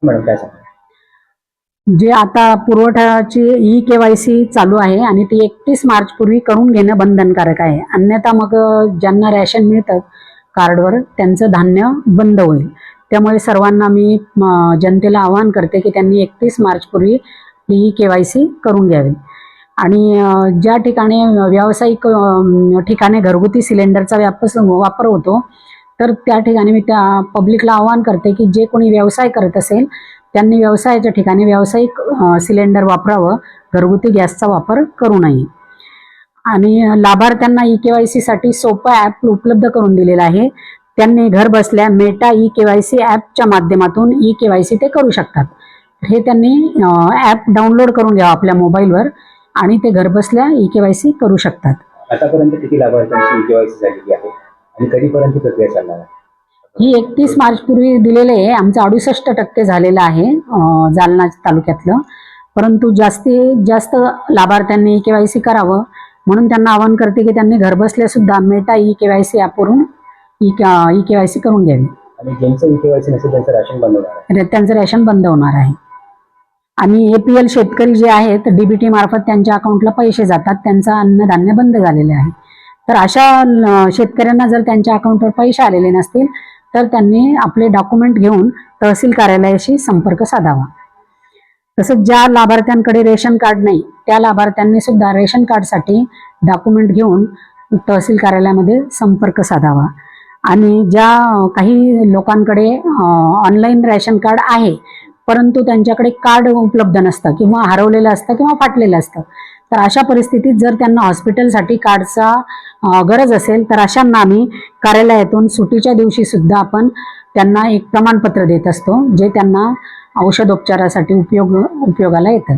Madam काय सांगा? जे आता पुरवठ्याची ई-KYC चालू आहे आणि ती 31 मार्च पूर्वी करून घेणं बंधनकारक आहे. अन्यथा मग ज्यांना रॅशन मिळतं कार्डवर त्यांचं धान्य बंद होईल. त्यामुळे सर्वांना मी जनतेला आवाहन करते की त्यांनी 31 मार्च पूर्वी ई-KYC करून घ्यावी. आणि ज्या ठिकाणी व्यावसायिक ठिकाणी घरगुती सिलेंडरचा वापर होतो, तर त्या ठिकाणी मी त्या पब्लिकला आवाहन करते की जे कोणी व्यवसाय करत असेल त्यांनी व्यवसायाच्या ठिकाणी व्यावसायिक सिलेंडर वापरावं, घरगुती गॅसचा वापर करू नये. आणि लाभार्थ्यांना ई-KYC साठी सोपं ॲप उपलब्ध करून दिलेलं आहे. त्यांनी घर बसल्या मेटा ई-KYC ॲपच्या माध्यमातून ई-KYC ते करू शकतात. हे त्यांनी ॲप डाउनलोड करून घ्यावं आपल्या मोबाईलवर आणि ते घरबसल्या ई-KYC करू शकतात. आतापर्यंत किती लाभार्थ्यांची ई-KYC झालेली आहे आणि कधीपर्यंत प्रक्रिया चालणार आहे? ही 31 मार्च पूर्वी दिलेले आहे. आमचं 68% झालेलं आहे जालना तालुक्यातलं. परंतु जास्तीत जास्त लाभार्थ्यांनी ई-KYC करावं म्हणून त्यांना आवाहन करते की त्यांनी घरबसल्या सुद्धा मेटा ई-KYC ॲपवरून ई-KYC करून घ्यावी. आणि ज्यांचं ई-KYC नसेल त्यांचं राशन बंद होणार आहे. त्यांचं रॅशन बंद होणार आहे. आणि APL शेतकरी जे आहेत DBT मार्फत त्यांच्या अकाउंटला पैसे जातात, त्यांचं अन्नधान्य बंद झालेले आहे. तर अशा शेतकऱ्यांना जर त्यांच्या अकाउंटवर पैसे आलेले नसतील तर त्यांनी आपले डॉक्युमेंट घेऊन तहसील कार्यालयाशी संपर्क साधावा. तसंच ज्या लाभार्थ्यांकडे रेशन कार्ड नाही त्या लाभार्थ्यांनी सुद्धा रेशन कार्डसाठी डॉक्युमेंट घेऊन तहसील कार्यालयामध्ये संपर्क साधावा. आणि ज्या काही लोकांकडे ऑनलाईन रेशन कार्ड आहे परंतु त्यांच्याकडे कार्ड उपलब्ध नसतं किंवा हरवलेलं असतं किंवा फाटलेलं असतं, तर अशा परिस्थितीत जर त्यांना हॉस्पिटलसाठी कार्डचा गरज असेल तर अशांना आम्ही कार्यालयातून सुट्टीच्या दिवशी सुद्धा आपण त्यांना एक प्रमाणपत्र देत असतो जे त्यांना औषधोपचारासाठी उपयोगाला येतं.